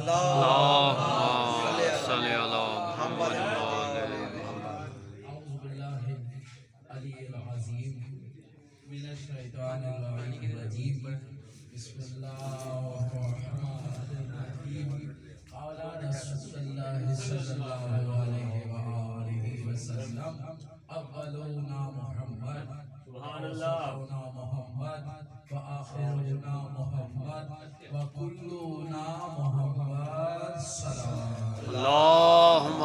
اللهم صل علی محمد اعوذ باللہ العلی العظیم من الشیطان الرجیم بسم اللہ الرحمن الرحیم قال رسول اللہ صلی اللہ علیہ وآلہ وسلم اولنا محمد وآخرنا محمد وآخرنا محمد وکلنا محمد صلی اللہم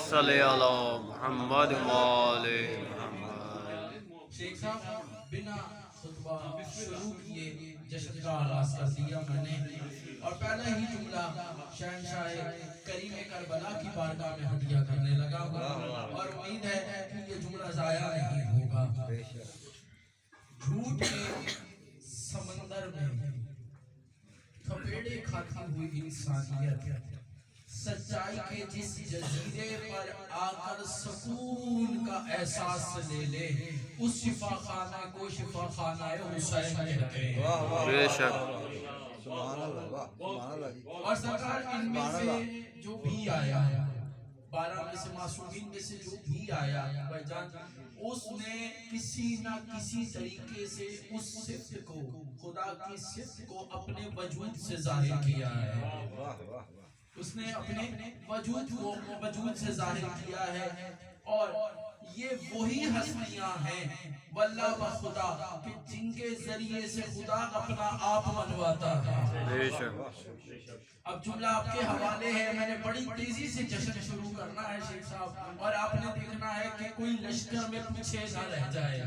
صل علی محمد وآلِ محمد۔ شیخ صاحب بنا خطبہ شروع کیے جشن کا آغاز کر دیا میں نے، اور پہلا ہی جملہ شہنشاہ کریم کربلا کی بارگاہ میں ہدیہ کرنے لگا ہوں، اور امید ہے کہ یہ جملہ ضائع نہیں ہوگا۔ جھوٹ کے سمندر میں تھپیڑے کھاتی ہوئی انسانیت سچائی کے جس جزیرے پر آ کر سکون کا احساس لے لے، اس شفا خانہ کو شفا خانہ حسین کہتے ہیں۔ بے شک اور سرکار ان میں سے جو بھی آیا، 12 میں سے معصومین میں سے جو بھی آیا بھائی جان، اس نے کسی نہ کسی طریقے سے اس صفت کو، خدا کی صفت کو اپنے وجود سے ظاہر کیا ہے، اس نے اپنے وجود کو وجود سے ظاہر کیا ہے، اور یہ وہی ہستیاں ہیں واللہ بخدا کہ جن کے ذریعے سے خدا اپنا آپ منواتا ہے۔ بے شک اب جملہ آپ کے حوالے ہے، میں نے بڑی تیزی سے جشن شروع کرنا ہے شیخ صاحب، اور آپ نے دیکھنا ہے کہ کوئی لشکر میں پیچھے نہ رہ جائے۔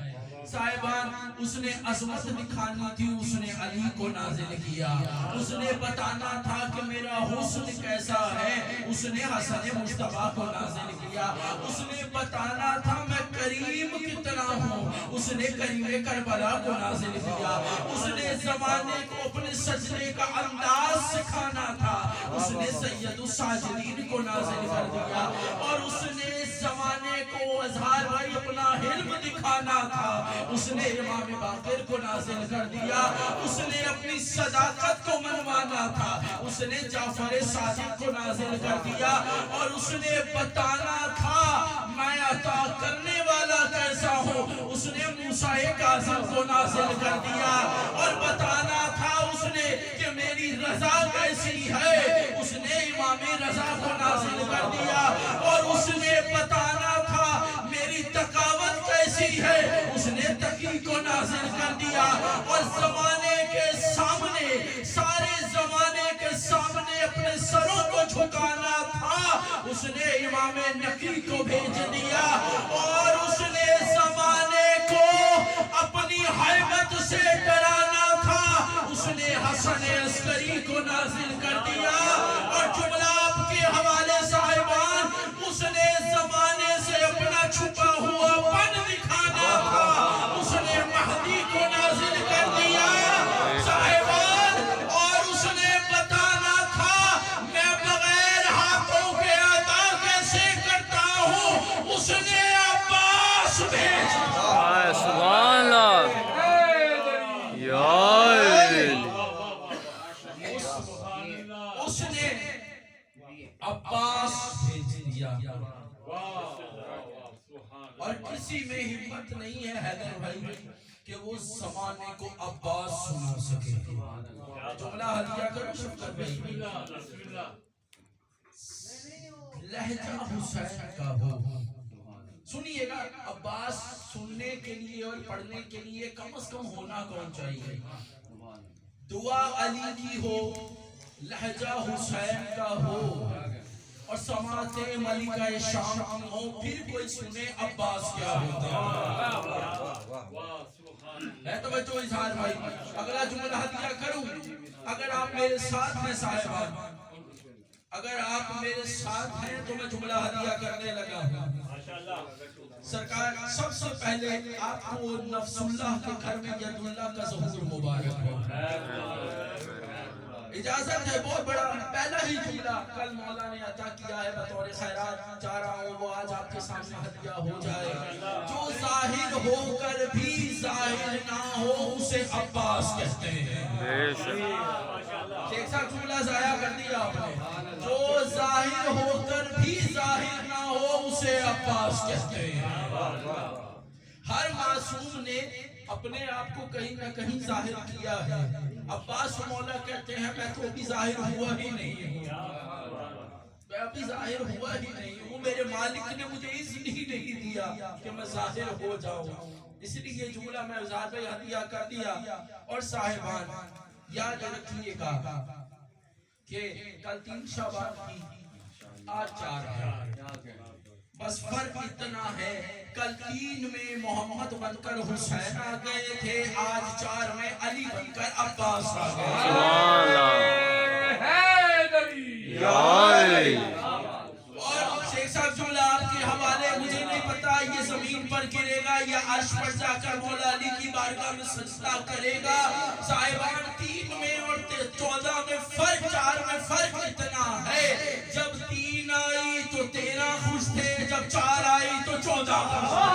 صاحبان، اس نے عظمت دکھانی تھی، اس نے علی کو نازل کیا، اس نے بتانا تھا کہ میرا حسن کیسا ہے، اس نے حسن مصطفیٰ کو نازل کیا، اس نے بتانا تھا میں کریم کتنا ہوں، اس نے کریم کربلا کو نازل کیا، اس نے زمانے کو اپنے سجدے کا انداز سکھانا تھا، اس نے سید الساجدین کو نازل کر دیا، اور اس نے زمانے کو اظہار بھائی اپنا حلم دکھانا تھا، اس نے امام باقر کو نازل کر دیا، اس نے اپنی صداقت کو منوانا تھا، اس نے جعفر صادق کو نازل کر دیا، اور اس نے بتانا تھا میں عطا کرنے والا کیسا ہوں، اس نے موسیٰ کاظم کو نازل کر دیا، اور بتانا تھا اس نے کہ میری رضا کیسی ہے، اس نے امام رضا کو نازل کر دیا، اور اس نے بتانا تھا میری تقاوت کیسی ہے، اس نے تقی کو نازل کر دیا، اور زمانے کے سامنے، سارے زمانے کے سامنے اپنے سروں کو جھکانا تھا، اس نے امام نقی کو بھیج دیا، اور اس نے زمانے کو اپنی حیبت سے ڈرانا تھا، اس نے حسن عسکری کو نازل کر دیا، اور جملہ آپ کے حوالے صاحبان، اس نے زمانے سے اپنا چھپا ہوا پن دکھانا تھا، اس نے مہدی کو نازل کر دیا صاحبان، اور اس نے بتانا تھا میں بغیر ہاتھوں کے عطا کیسے کرتا ہوں، اس نے عباس بھیج دیا۔ سبحان اللہ یا اس نے عباس بھیج دیا، اور کسی میں ہمت نہیں ہے حیدر بھائی کہ وہ زمانے کو عباس سنا سکے۔ جملہ ہدیہ کرو شفقت بھائی، لہجہ حسین کا ہو، سنیے گا، عباس سننے کے لیے اور پڑھنے کے لیے کم از کم ہونا کون چاہیے؟ دعا علی کی ہو، لہجہ حسین کا ہو، اور سماعت ملکہ شام کی ہو، پھر کوئی سنے عباس کیا ہوتا ہے۔ توجہ اظہار بھائی، اگلا جملہ ہدیہ کروں، اگر آپ میرے ساتھ ہیں صاحبان، اگر آپ میرے ساتھ ہیں تو میں جملہ ہدیہ کرنے لگا ہوں۔ سرکار سب سے پہلے آپ کو نفس اللہ کے گھر میں ید اللہ کا ظہور مبارک ہو۔ اجازت ہے، بہت بڑا پہلا ہی جملہ کل مولا نے عطا کیا ہے بطور خیرات، چاہ رہا ہوں وہ آج آپ کے سامنے ہدیہ ہو جائے۔ جو ظاہر ہو کر بھی ظاہر نہ ہو اسے عباس کہتے ہیں۔ بے شک شیخ साहब जुमला जाया कर दिया आपने। जो जाहिर होकर भी जाहिर ना हो उसे अब्बास कहते हैं। हर मासूम ने अपने आप को कहीं ना कहीं जाहिर किया है। अब्बास मौला कहते हैं मैं तो अभी जाहिर हुआ ही नहीं हूँ, मैं अभी जाहिर हुआ ही नहीं हूँ, मेरे मालिक ने मुझे इसलिए नहीं दिया कि मैं जाहिर हो जाऊँ, इसलिए ये जुमला मैं ज़ात हदिया कर दिया। और साहिबान याद रखिएगा कि कल 3 शाबान थी, आज 4 है, बस फर्क इतना है कल 3 में मोहम्मद बनकर हुसैन आ गए थे, आज 4 में अली बनकर अब्बास आ गए। सुभान अल्लाह। और शेख साहब जुमला आपके हवाले, मुझे नहीं पता ये जमीन पर गिरेगा या अर्श पर जाकर मौला अली की बारगाह में सजदा करेगा। साहिबान 3 में और 14 में फर्क, 4 में फर्क इतना है, जब 3 आई तो 13 खुश थे, जब 4 आई तो 14 खुश थे।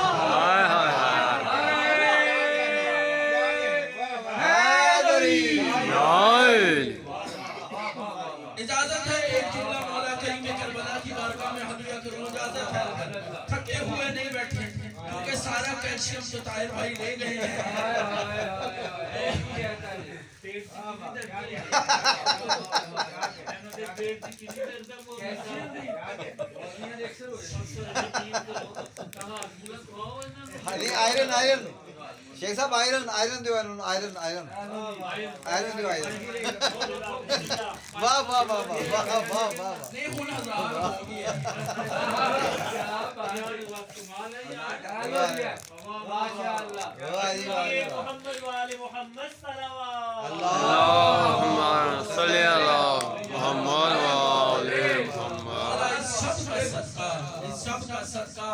इजाजत है एक जुमला मौला करीम करबला की बारगाह में हदिया करूं, इजाजत है। थके हुए नहीं बैठे क्योंकि सारा कैल्शियम तो ताहिर भाई ले गए हैं। आयरन शेख साहब, आयरन दो, आयरन दो, वाह वाह वाह वाह वाह वाह वाह। अल्लाहुम्मा सल्ली अला मुहम्मद व आले मुहम्मद। इस सब का सदका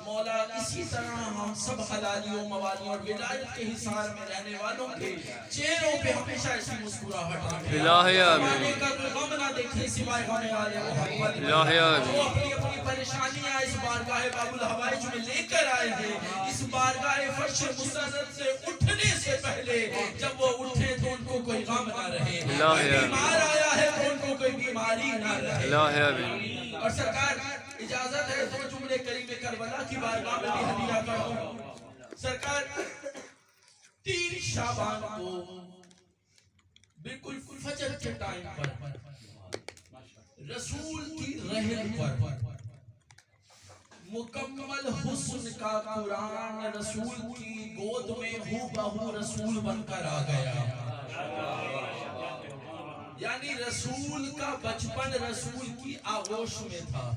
मौला इसी तरह हम सब हलालियों मवालियों और विलायत के हिसार में रहने वालों के चेहरों पे हमेशा ऐसी मुस्कुराहट रखे। इलाही आमीन। आने का कोई गम ना देखे सिवाय होने वाले मोहम्मद। इलाही आमीन। जो अपनी अपनी परेशानियां इस बारगाह बाबुल हवाइज में लेकर आए हैं, इस बारगाह फर्श मुसर्रत से उठने से पहले जब वो उठे तो उनको कोई गम ना रहे, इलाही आमीन। बीमार आया है तो उनको कोई बीमारी ना रहे। इलाही आमीन। और सरकार इजाजत है 2 जुमले करीम करबला की बारगाह में भी हदिया कर दूं। सरकार 3 शाबान को बिल्कुल फजर के टाइम पर रसूल की रहल पर मुकम्मल हुस्न का कुरान रसूल की गोद में हूबहू रसूल बनकर आ गया। यानी रसूल का बचपन रसूल की आगोश में था।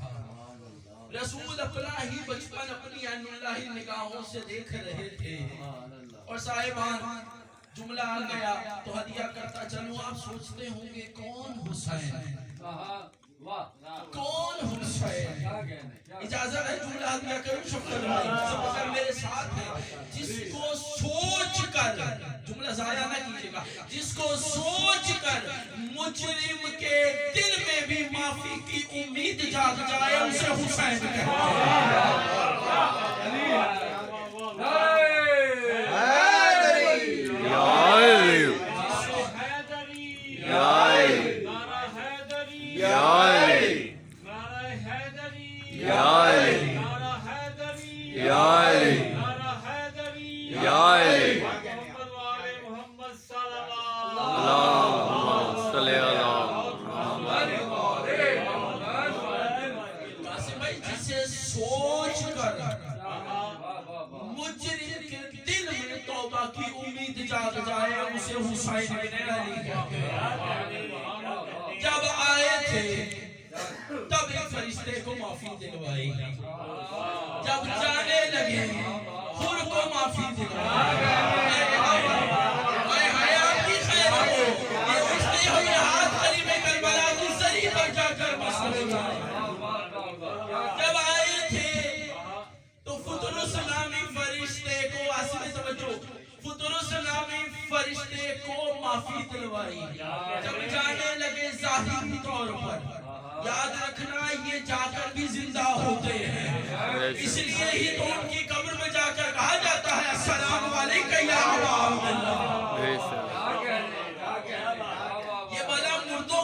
रसूल अपना ही बचपन अपनी अनुल्लाही निगाहों से देख रहे थे। और साहिबान जुमला आ गया तो हदिया करता चलूं। आप सोचते होंगे कौन हुसैन, कौन हुसैन? इजाजत है जुमला हदिया करूं शफकत भाई, सब अगर मेरे साथ है। जिसको सोच कर, जुमला जाया ना कीजिएगा, जिसको सोच कर मुजरिम के दिल में भी माफी की उम्मीद जाग जाए उसे हुसैन कहते की उम्मीद जाग जाए उसे हुसैन बिन अली कहते हैं। जब आए थे तब एक फरिश्ते को माफी दिलवाई, जब जाने लगे खुद को माफी दिलवाई। की खैर हो ये उठते हुए हाथ करीब करबला की सरी पर जाकर बस हो जाए। जब आए थे तो फुतरुस नामी फरिश्ते को, आसिफ तवज्जो, फुतरुस नामी फरिश्ते को माफी दिलवाई। जब जाने लगे ज़ाहिरी तौर पर, याद रखना ये जाकर भी जिंदा होते हैं, इसलिए ही तो उनकी कब्र में जाकर कहा जाता है अस्सलाम वालेकुम या अबा अब्दुल्लाह। ये बला मुर्दों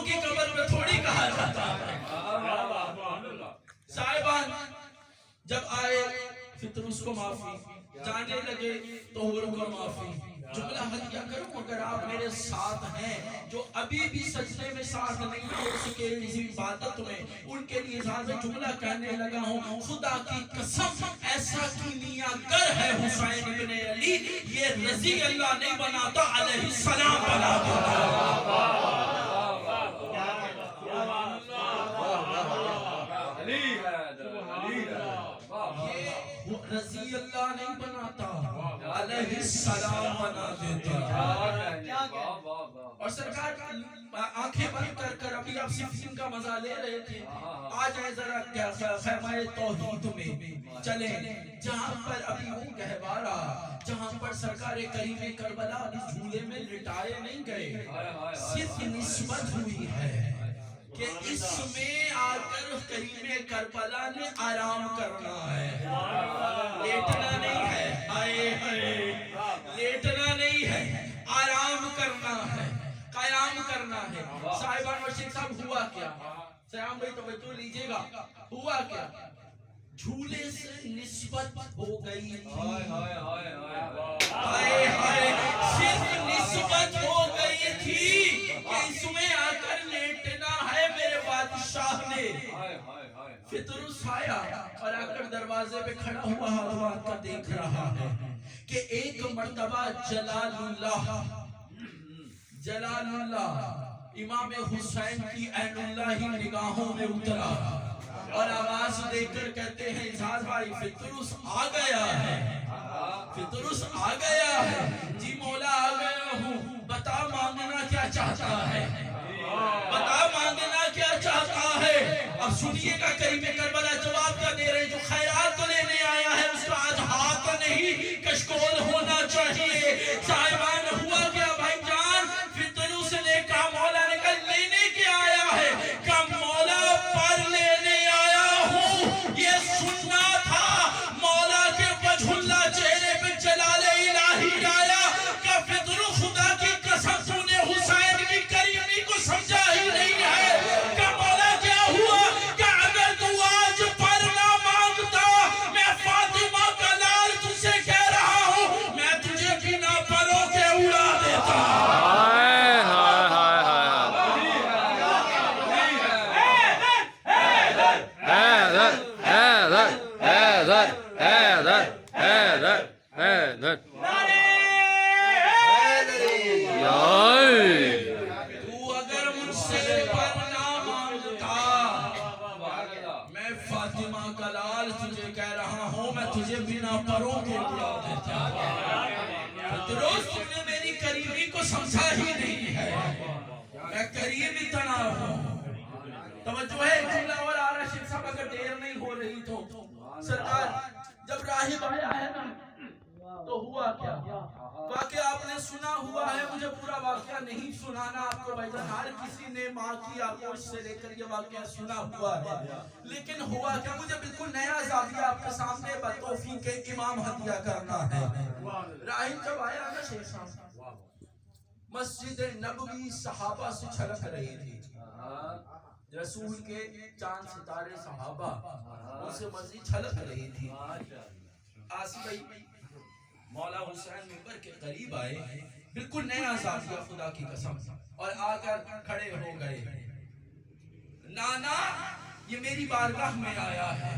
फितरुस को माफी, जाने लगे तोहर को माफी। जुमला हदिया करूं अगर आप मेरे साथ हैं, जो अभी भी सजदे में साथ नहीं हो सके इस इबादत में, उनके लिए इजाजत जुमला कहने लगा हूं। खुदा की कसम ऐसा कीमियागर है हुसैन इब्ने अली, ये रजी अल्लाह नहीं बनाता अलैहिस्सलाम बना देता। रजी अल्लाह नहीं बनाता, अलैहिस्सलाम बना देता। और सरकार आंखें बंद कर कर अभी आप सिफिन का मजा ले रहे थे, आ जाए जरा खैमाए तौहीद में चले, जहां पर अभी वो गहवारा, जहां पर सरकार करीम करबला इस झूले में लिटाए नहीं गए, सिर्फ निस्बत हुई है कि इसमें आकर करीम करबला ने आराम करना है, लेटना नहीं है। आए हाय, लेटना नहीं है, आराम करना है, कयाम करना है। साहिबान और शेख साहब हुआ क्या? सयाम भाई तवज्जो लीजिएगा, हुआ क्या? झूले से निस्बत हो गई थी। हाय हाय, सिर्फ निस्बत हो गई थी कि इसमें आकर लेटना है मेरे बादशाह ने। फितरुस आया और आकर दरवाजे पे खड़ा हुआ हाथ बांध कर देख रहा है कि एक मर्तबा जलालुल्लाह इमाम हुसैन की ऐनुल्लाही निगाहों में उतरा और आवाज देकर कहते हैं इजहार भाई फितरुस आ गया है, फितरुस आ गया है। जी मौला आ गया हूँ, बता मांगना क्या चाहता है, बता मांगना क्या चाहता है। अब सुनिएगा करीम करबला जवाब क्या दे रहे हैं। जो खैरात तो लेने आया है उसका आज हाथ नहीं कशकोल होना चाहिए। साहिबान हुआ क्या भाईजान? फितरुस ने कहा मौला ने कहा लेने के आया है, कहा मौला पर लेने आया हूँ। ये सुनना था मौला के वजहुल्लाह चेहरे पे जलाले इलाही आया। का फितरुस खुदा की कसम तूने हुसैन की करीमी को समझा ही नहीं है। का मौला क्या हुआ? का अगर तू आज पर ना मांगता, मैं फातिमा का लाल तुझसे कह रहा हूँ, मैं तुझे बिना परों के उड़ा देता। तू अगर मुझसे पर ना मांगता, मैं फातिमा का लाल तुझे कह रहा हूँ, मैं तुझे बिना परों के उड़ा देता। फितरुस तुमने मेरी करीबी को समझा ही नहीं है, मैं करीब इतना हूँ। तवज्जो है, जुमला और आ रहा शेख साहब अगर देर नहीं हो रही तो। सरकार जब राहिब आया है ना तो हुआ क्या? वाकया आपने सुना हुआ है, मुझे पूरा वाकया नहीं सुनाना आपको भाईजान, हर किसी ने माँ की आगोश से लेकर ये वाकया सुना हुआ है। लेकिन हुआ क्या, मुझे बिल्कुल नया जाविया आपके सामने बतौफीक के इमाम हदिया करना है। राहिब जब आया ना शेख साहब, मस्जिद नबवी सहाबा से छलक रही थी। रसूल के चांद सितारे सहाबा उनसे मस्जिद छलक रही थी। आसिफ भाई मौला हुसैन मिंबर के करीब आए, बिल्कुल नया जाविया खुदा की कसम, और आकर खड़े हो गए। नाना ये मेरी बारगाह में आया है,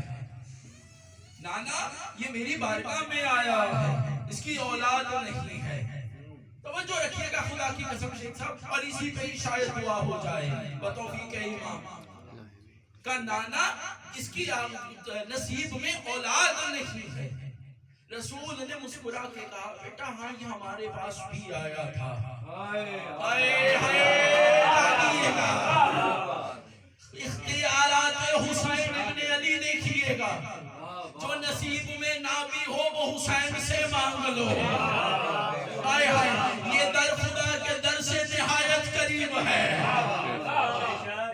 नाना ये मेरी बारगाह में आया है, इसकी औलाद नहीं है। तवज्जो रखिएगा खुदा की कसम शेख साहब, और इसी पे ही शायद दुआ हो जाए बतौफीक इमाम का। नाना इसकी नसीब में औलाद नहीं है। रसूल ने मुस्कुरा के कहा बेटा हाँ ये हमारे पास भी आया था। इख्तियारात हुसैन इब्ने अली देखिएगा, जो नसीब में ना भी हो वो हुसैन से मांग लो। हाय हाय, ये दर खुदा के दर से निहायत करीब है।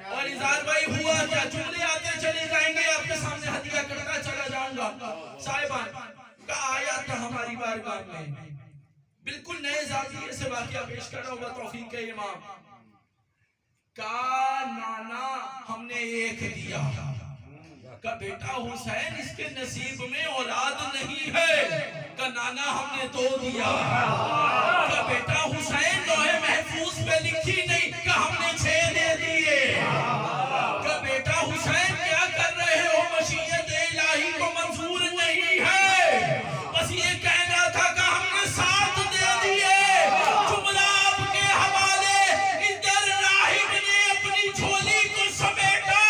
और इज़हार भाई हुआ क्या, जुमले आते चले जाएंगे, आपके सामने हदिया करता चला जाऊंगा। साहिबान का आया था हमारी बारगाह में, बिल्कुल नए जाविये से वाकया पेश कर रहा हूँ तौफीक के इमाम का। नाना हमने एक दिया, کہ بیٹا حسین اس کے نصیب میں اولاد نہیں ہے، کہ نانا ہم نے دو دیا، کہ بیٹا حسین لوح محفوظ پہ لکھی نہیں کہ ہم نے 6 دے دیے، کہ بیٹا حسین کیا کر رہے ہو مشیت الہی کو منظور نہیں ہے، بس یہ کہنا تھا کہ ہم نے 7 دے دیے۔ جملہ آپ کے حوالے، ادھر راہب نے اپنی جھولی کو سمیٹا،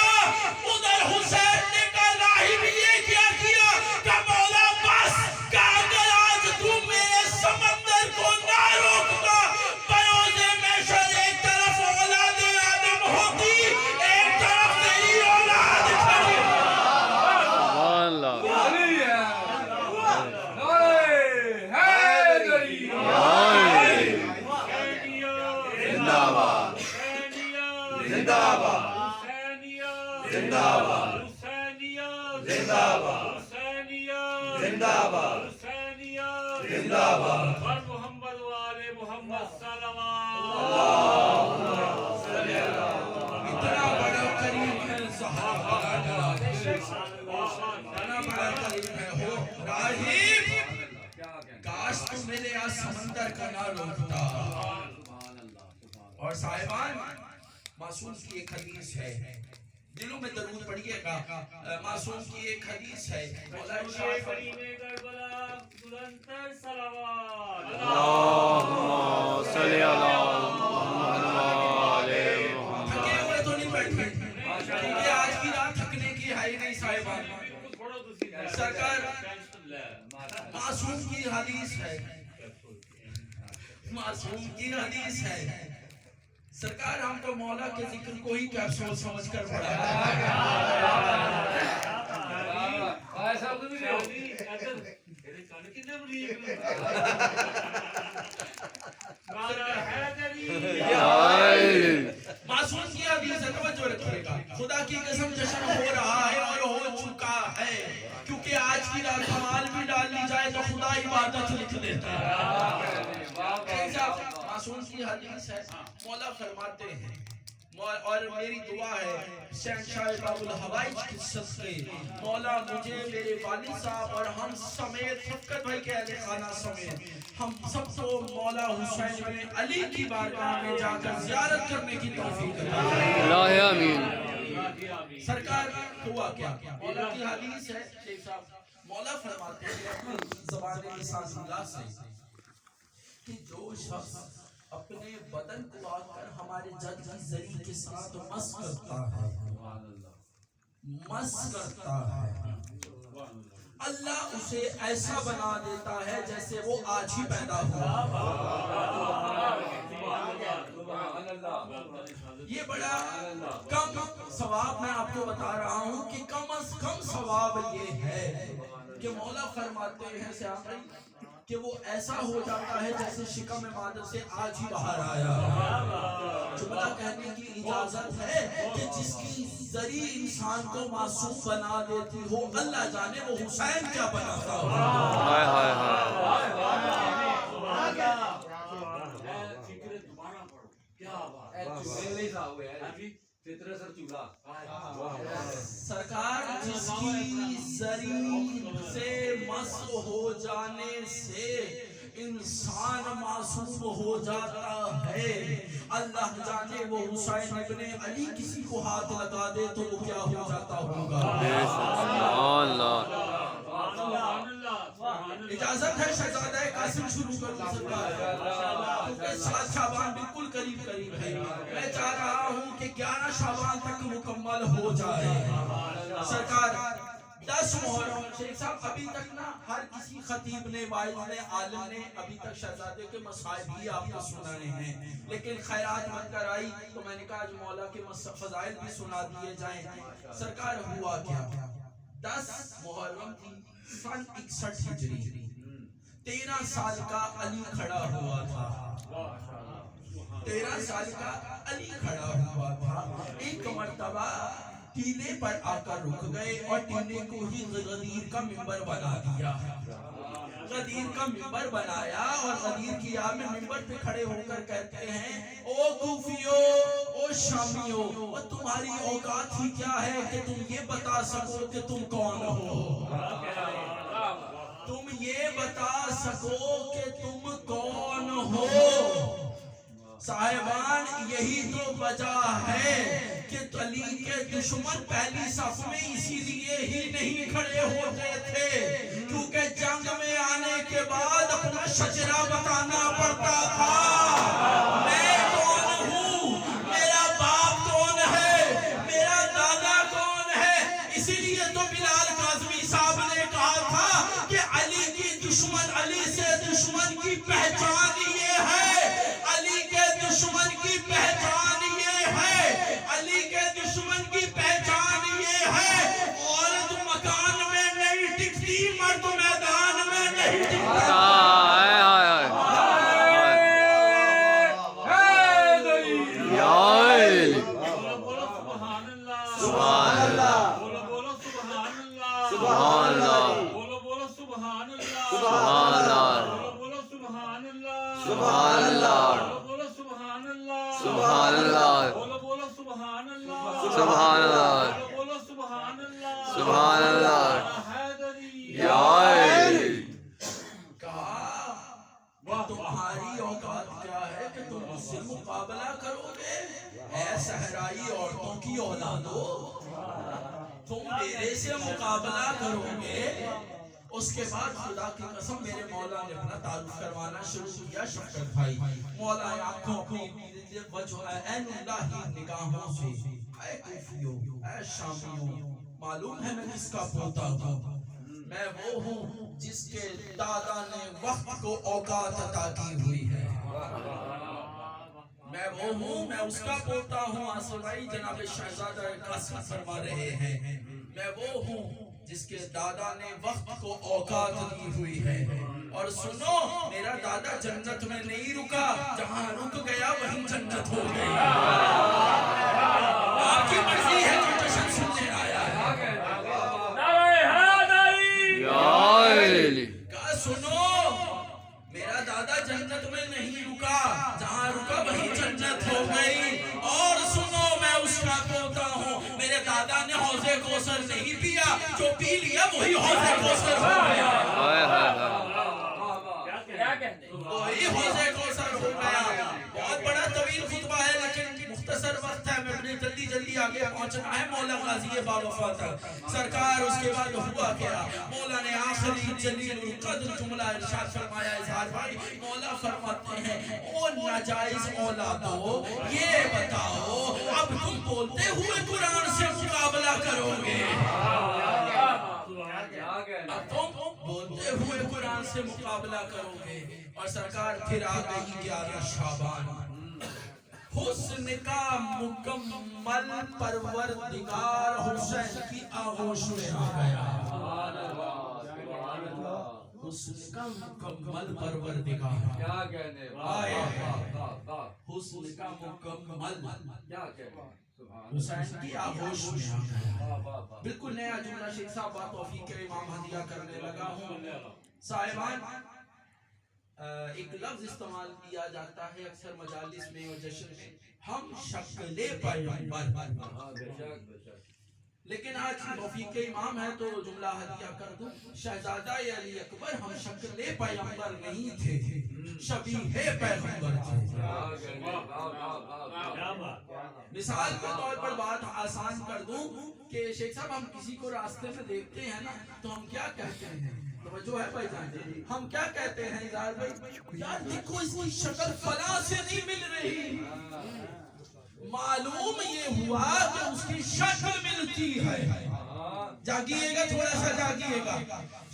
ادھر حسین نے کہا راہب یہ کیا کیا، کہ مولا بس کہ اگر آج تم میرے سمندر کو نہ روکتا، بیوز محشر ایک طرف اولاد آدم ہوتی، ایک طرف تیری اولاد کھڑی۔ سبحان اللہ اتنا بڑا قریب ہے صحابہ اتنا بڑا قریب ہے ہو راہب، کاش تم میرے آج سمندر کا نہ روکتا۔ اور صاحبان معصوم کی ایک حدیث ہے، دلوں میں درود پڑھیے گا، معصوم کی ایک حدیث ہے، مولا ارشاد فرماتے اللہم صلی علی محمد تھکے ہوئے تو نہیں بیٹھے، کیونکہ آج کی رات تھکنے کی ہے ہی نہیں صاحبان۔ سرکار معصوم کی حدیث ہے، معصوم کی حدیث ہے، سرکار ہم تو مولا کے ذکر کو ہی کیپسول سمجھ کر پڑھا معصوم کی حدیث ہے، توجہ رکھیے گا، خدا کی قسم جشن ہو رہا ہے اور ہو چکا ہے، کیونکہ آج کی رات کمال بھی ڈال لی جائے تو خدا عبادت لکھ دیتا ہے۔ معصوم کی حدیث ہے، مولا فرماتے ہیں، اور میری دعا ہے شہنشاہ باب الحوائج کی صدقے، مولا مجھے میرے والد صاحب اور ہم سمیت فقط بھائی کے اہل خانہ سمیت ہم سب کو مولا حسین بن علی کی بارگاہ میں جا کر زیارت کرنے کی توفیق عطا فرمائے۔ اللہ آمین۔ سرکار ہوا کیا، مولا کی حدیث ہے، شیخ صاحب مولا فرماتے ہیں اپنی زبان لسان اللہ سے کہ جو شخص اپنے بدن کو آ کر ہمارے جد کی زری کے ساتھ مس کرتا ہے، اللہ اسے ایسا بنا دیتا ہے جیسے وہ آج ہی پیدا ہوا۔ یہ بڑا کم ثواب میں آپ کو بتا رہا ہوں کہ کم از کم ثواب یہ ہے کہ مولا فرماتے ہیں سیاح بھائی کہ وہ ایسا ہو جاتا ہے جیسے شکم مادر سے آج ہی باہر آیا۔ جملہ کہنے کی اجازت ہے کہ جس کی ذری انسان کو معصوم بنا دیتی ہو، اللہ جانے وہ حسین کیا بناتا ہو۔ ہائے ہائے ہائے سرکار جس کی ذری سے مس ہو جانے سے انسان معصوم ہو جاتا ہے، اللہ جانے وہ حسین ابن علی کسی کو ہاتھ لگا دے تو وہ کیا ہو جاتا ہوگا۔ اجازت ہے شہزادہ قاسم شروع کروں سرکار، کیونکہ 7 شعبان بالکل قریب ہے، میں چاہ رہا ہوں کہ 11 شعبان تک مکمل ہو جائے۔ سرکار 10 محرم، شیخ صاحب ابھی تک نا ہر کسی خطیب نے، واعظ نے، عالم نے ابھی تک شہزادے کے مصائب ہی آپ کو سنانے ہیں، لیکن خیرات بن کر آئی تو میں نے کہا آج مولا کے فضائل بھی سنا دیے جائیں۔ سرکار ہوا کیا، 10 محرم تھی سن 61 ہجری، 13 سال کا علی کھڑا ہوا تھا، 13 سال کا علی کھڑا ہوا تھا، ایک مرتبہ ٹیلے پر آ کر رک گئے اور ٹیلے کو ہی غدیر کا منبر بنا دیا۔ غدیر کا منبر بنایا اور غدیر کی یاد میں منبر پہ کھڑے ہو کر کہتے ہیں او کوفیو او شامیو وہ تمہاری اوقات ہی کیا ہے کہ تم یہ بتا سکو کہ تم کون ہو، تم یہ بتا سکو کہ تم کون ہو۔ صاحبان یہی تو وجہ ہے کہ علی کے دشمن پہلی صف میں اسی لیے ہی نہیں کھڑے ہوتے تھے کیونکہ جنگ میں آنے کے بعد اپنا شجرہ بتانا پڑتا تھا، میں کون ہوں، میرا باپ کون ہے، میرا دادا کون ہے۔ اسی لیے تو بلال کاظمی صاحب نے کہا تھا کہ علی کی دشمن، علی سے دشمن کی پہچان یہ ہے، علی کے دشمن کی پہچان یہ ہے، علی کے دشمن کی پہچان یہ ہے، عورت مکان میں نہیں ٹکتی، مرد میدان میں نہیں ٹکتا۔ تمہاری اوقات کیا ہے کہ تم مجھ سے مقابلہ کرو گے؟ اے صحرائی عورتوں کی اولادو، تم میرے سے مقابلہ کرو گے؟ اس کے بعد خدا کی قسم میرے مولا نے اپنا تعارف کروانا شروع کیا۔ شفقت بھائی مولا آنکھوں اپنی وجہ این اللہ نگاہوں سے، اے کوفیو اے شامیو، معلوم ہے میں کس کا پوتا ہوں؟ میں وہ ہوں جس کے دادا نے وقت کو اوقات عطا کی ہوئی ہے، میں وہ ہوں، میں اس کا پوتا ہوں۔ آصف بھائی جناب شہزادہ قاسم فرما رہے ہیں میں وہ ہوں جس کے دادا نے وقت کو اوقات دی ہوئی ہے۔ اور سنو میرا دادا جنت میں نہیں رکا، جہاں رک گیا وہیں جنت ہو گئی۔ آپ کی مرضی ہے جو جشن سننے آیا ہے۔ سنو میرا دادا جنت میں نہیں رکا، جہاں رکا وہیں جنت ہو گئی۔ اور سنو میں اس کا پوتا ہوں، میرے دادا نے حوض کوثر نہیں پیا، جو پی لیا وہی حوض کوثر ہو گیا، وہی حوض کوثر ہو گیا۔ بہت بڑا طویل خطبہ ہے لیکن مختصر وقت ہے، میں اپنے جلدی آگے پہنچنا ہے مولا غازی باوفا تک۔ سرکار اس کے بعد ہوا کیا؟ مولا نے آخری جلیل القدر جملہ ارشاد فرمایا۔ اظہار بھائی مولا فرماتے ہیں او ناجائز اولادو یہ بتاؤ اب تم بولتے ہوئے قرآن سے مقابلہ کرو گے؟ اب تم بولتے ہوئے قرآن سے مقابلہ کرو گے؟ اور سرکار پھر آ گئی 11 شعبان، حسن کا مکمل پروردگار حسین کی آغوش میں آ گیا۔ حسن کا مکمل پروردگار کیا کہنے آئے، حسن کا مکمل حسین کی آغوش میں آ گیا۔ بالکل نیا جملہ شیخ صاحب با توفیق امام ہدیہ کرنے لگا ہوں۔ صاحبان ایک لفظ استعمال کیا جاتا ہے اکثر مجالس میں اور جشن میں، ہم شکل پیغمبر، لیکن آج توفیق امام ہے تو جملہ ہدیہ کر دوں، شہزادہ علی اکبر ہم شکل پیغمبر نہیں تھے، شبیہ پیغمبر تھے۔ مثال کے طور پر بات آسان کر دوں کہ شیخ صاحب ہم کسی کو راستے میں دیکھتے ہیں نا تو ہم کیا کہتے ہیں؟ توجہ ہے بھائی جان، ہم کیا کہتے ہیں اظہار بھائی؟ یار دیکھو اس کی شکل فلاں سے نہیں مل رہی، معلوم یہ ہوا کہ اس کی شکل ملتی ہے۔ جاگیے گا تھوڑا سا جاگیے گا،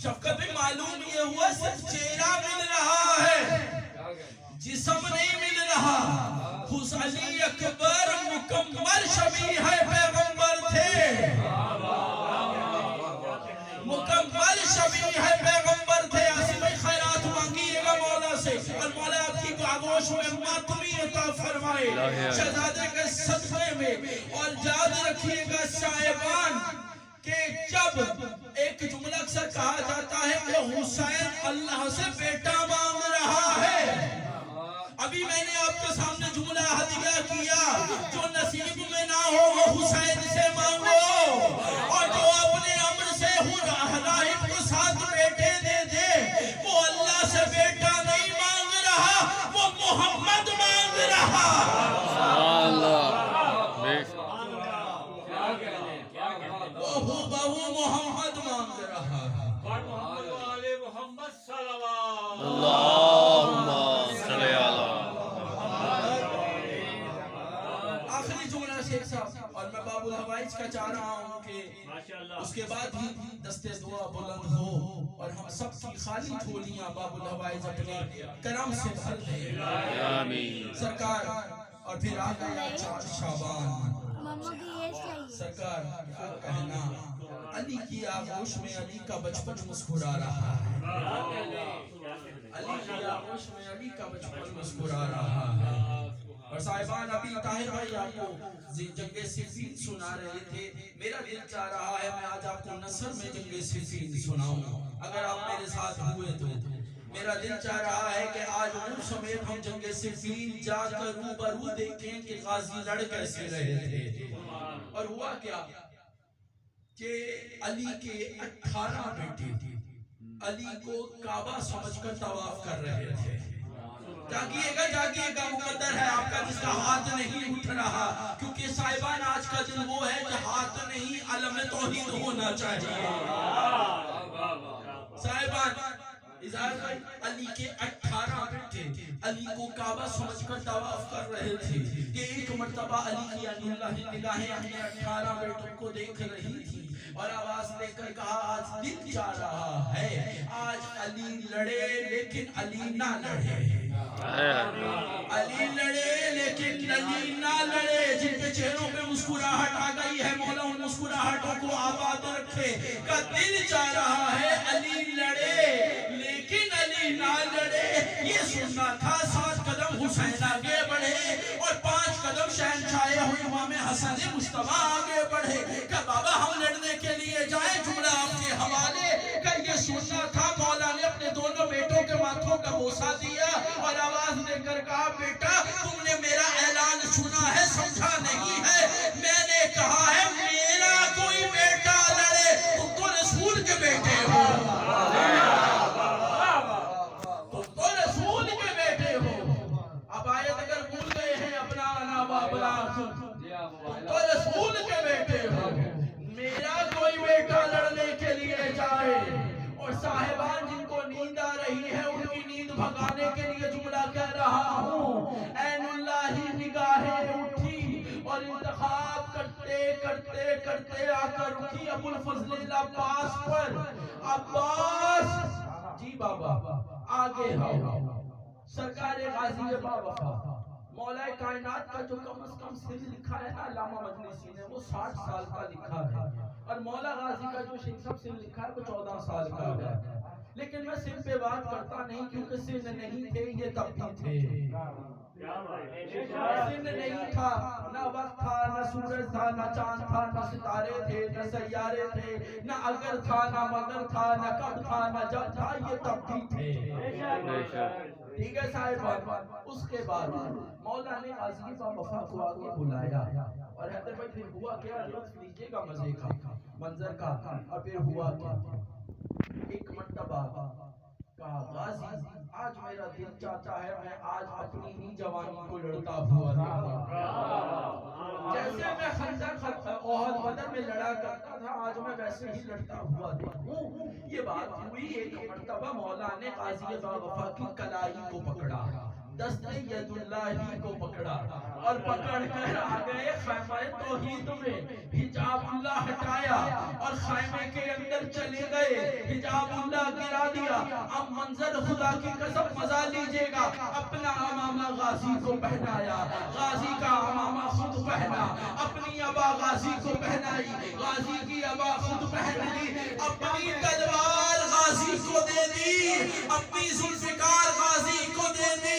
شفقت میں معلوم یہ ہوا صرف چہرہ مل رہا ہے، جسم نہیں مل رہا۔ علی اکبر مکمل شبیہ پیغمبر تھے، مکمل شبیہ پیغمبر تھے۔ آصف بھائی خیرات مانگیے گا مولا سے، اور مولا آپ کی آغوش میں ماتمی عطا فرمائے شہزادے کے صدقے میں۔ اور یاد رکھیے گا صاحبان کہ جب ایک جملہ اکثر کہا جاتا ہے کہ حسین اللہ हूबहू मोहम्मद मांग रहा है। मोहम्मद वाले मोहम्मद सल्लल्लाहु अल्लाहुम्मा सल्ली अला आखिरी जुमला शेख साहब, और मैं बाबुल हवाइज का चाह रहा हूँ कि माशाअल्लाह। उसके बाद ही दस्ते दुआ बुलंद हो और हम सब की खाली झोलियां बाबुल हवाइज अपने करम से भर दे। आमीन। सरकार और फिर आ गया 4 शाबान। मम्मा की ये चाहिए। सरकार क्या कहना, अली की आगोश में अली का बचपन मुस्कुरा रहा है। अली की आगोश में अली का बचपन मुस्कुरा रहा है। और साहिबान, अभी ताहिर भाई आपको जंगे सिफीन सुना रहे थे। मेरा दिल चाह रहा है मैं आज आपको नसर में जंगे सिफीन सुनाऊं, अगर आप मेरे साथ हुए तो। मेरा दिल चाह रहा है कि आज उन समेत हम जंगे सिफीन जाकर रूबरू देखें कि गाजी लड़ कैसे रहे थे। और हुआ क्या कि अली के 18 बेटे अली को काबा समझकर तवाफ कर रहे थे। जागिएगा मुकद्दर है आपका जिसका हाथ नहीं उठ रहा, क्योंकि साहिबान आज का दिन वो है कि हाथ नहीं अलम तौहीद होना चाहिए। साहिबान, इज़हार भाई अली के 18 बेटे अली को काबा समझकर तवाफ कर रहे थे कि एक मर्तबा अली की निगाहें अपने 18 बेटों को देख रही थी और आवाज लेकर कहा, आज दिल चाह रहा है आज अली लड़े लेकिन अली ना लड़े। अली लड़े लेकिन अली ना लड़े। जिनके चेहरों पे मुस्कुराहट आ गई है, मौला उन मुस्कुराहटों को आबाद रखे। का दिल चाह रहा है अली लड़े लेकिन अली ना लड़े। ये सुनना था। 7 कदम हुसैन आगे बढ़े और 5 कदम शहंशाह इमाम हसन मुस्तफा आगे बढ़े। का बाबा हम लड़ने के लिए जाए, जुमला आपके हवाले। का ये सुनना था। मौला ने अपने दोनों बेटों के माथों का बोसा दिया और आवाज देकर कहा, बेटा तुमने मेरा ऐलान सुना है, समझा नहीं है। मैंने कहा है मेरा कोई बेटा लड़े, तुम तो रसूल के बेटे हो, तुम तो रसूल के बेटे हो। अब आयत अगर भूल गए हैं अपना आना बाबला, तुम तो रसूल के बेटे हो। मेरा कोई बेटा लड़ने के लिए जाए। और साहिबान, जिनको नींद आ रही है उनकी नींद भगाने के लिए जुमला कह रहा हूँ। ऐनुल्लाही निगाहें उठी और इंतखाब करते करते करते आकर रुकी अबुल फजल अब्बास पर। अब्बास जी बाबा आगे आओ। सरकार गाजी बाबा मौला कायनात का जो कम से कम सिर लिखा है ना अल्लामा मजलिसी ने, वो 60 साल का लिखा है। और मौला गाजी का जो शेख साहब सिर लिखा है वो 14 साल का है। लेकिन मैं सिर पे बात करता नहीं, क्योंकि सिर नहीं थे ये तब भी थे। सिर नहीं था, ना वक्त था, ना सूरज था, ना चांद था, ना सितारे थे, ना सैयारे थे, ना अगर था, ना मगर था, ना कब था, ना जब था, ये तब भी थे। ठीक है साहिब। उसके बाद मौला ने गाजी वफा को आगे बुलाया और हैदर भाई फिर हुआ क्या, लुत्फ लीजिएगा मजे का मंजर का। और फिर हुआ क्या, एक मर्तबा कहा, गाजी आज मेरा दिल चाहता है मैं आज अपनी ही जवानी को लड़ता हुआ देखूं। जैसे मैं खंदक ओहद बदर में लड़ा करता था, आज मैं वैसे ही लड़ता हुआ देखूं। ये बात हुई। एक मर्तबा मौला ने गाजी वफा की कलाई को पकड़ा, दस्ते यदुल्लाही को पकड़ा और पकड़ कर आ गए खैमे तौहीद में। हिजाबुल्लाह हटाया और खैमे के अंदर चले गए, हिजाबुल्लाह गिरा दिया। अब मंजर खुदा की कसम मजा लीजिएगा, अपना अमामा गाजी को पहनाया, गाजी का अमामा खुद पहना, अपनी अबा गाजी को पहनाई, गाजी की अबा खुद पहन ली, अपनी तलवार गाजी को दे दी, अपनी जुल्फिकार गाजी को दे दी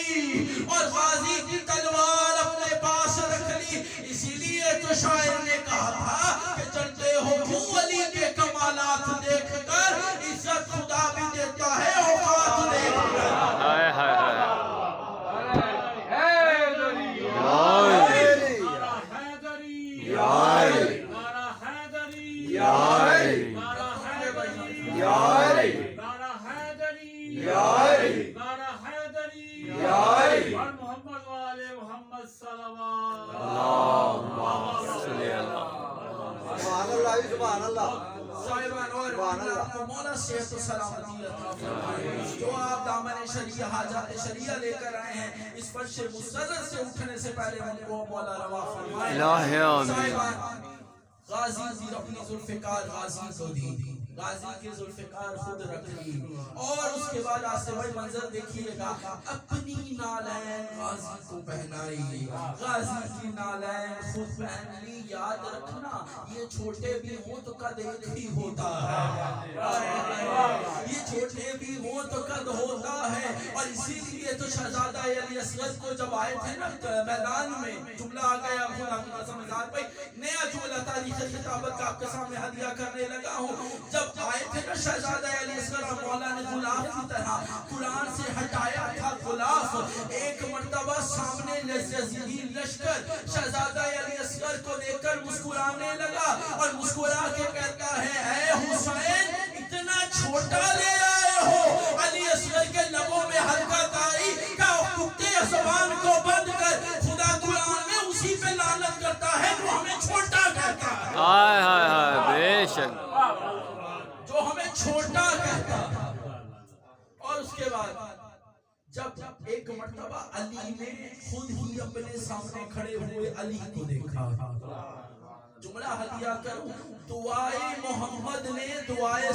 और गाजी की तलवार अपने पास रख ली। इसीलिए तो शायर ने कहा था कि चलते हो क्यों अली के कमालात देखकर, इज्जत खुदा भी देता है औकात देखकर। हाय हाय हाय मोहम्मद भाई सुभान अल्लाह साहिबान और आपको मौला सेहत और सलामती अता फरमाए। जो आप दामन शरिया हाजात शरिया लेकर आए हैं, इस फर्श मुसद्दर से उठने से पहले उनको मौला रवा फरमाए। साहिबान गाजी जी अपनी जुल्फ़िकार गाजी को दी, गाजी के जुल्फ़िकार खुद रख ली, और उसके बाद आसे भाई मंजर देखिएगा, अपनी नालैन गाजी को पहनाई, गाजी की नालैन खुद पहन ली। याद रखना ये छोटे भी हो तो कद एक ही होता है, ये छोटे भी हो तो कद होता है। और इसीलिए तो शहजादा अली असगर को जब आए थे ना मैदान में, जुमला आ गया खुदा की कसम भाई, नया जुमला तारीख खिताबत का आपके सामने हदिया करने लगा हूँ। जब आए थे ना शहजादा अली असगर, मौला ने गुलाब की तरह कुरान से हटाया था गुलाब। एक मर्तबा सामने लश्कर शहजादा अली असगर को देखकर मुस्कुराने लगा और मुस्कुरा के कहता है, ऐ हुसैन इतना छोटा ले आए हो। अली असगर के लबों में हरकत आई, का कुत्ते ज़बान को बंद कर, खुदा कुरान में उसी पे लानत करता है जो हमें छोटा कहता है। हाय हाय हाय बेशक, जो हमें छोटा कहता है। और उसके बाद जब एक मर्तबा अली ने खुद ही अपने सामने खड़े हुए अली को देखा, जुमला हदिया करूं, दुआए मोहम्मद ने दुआए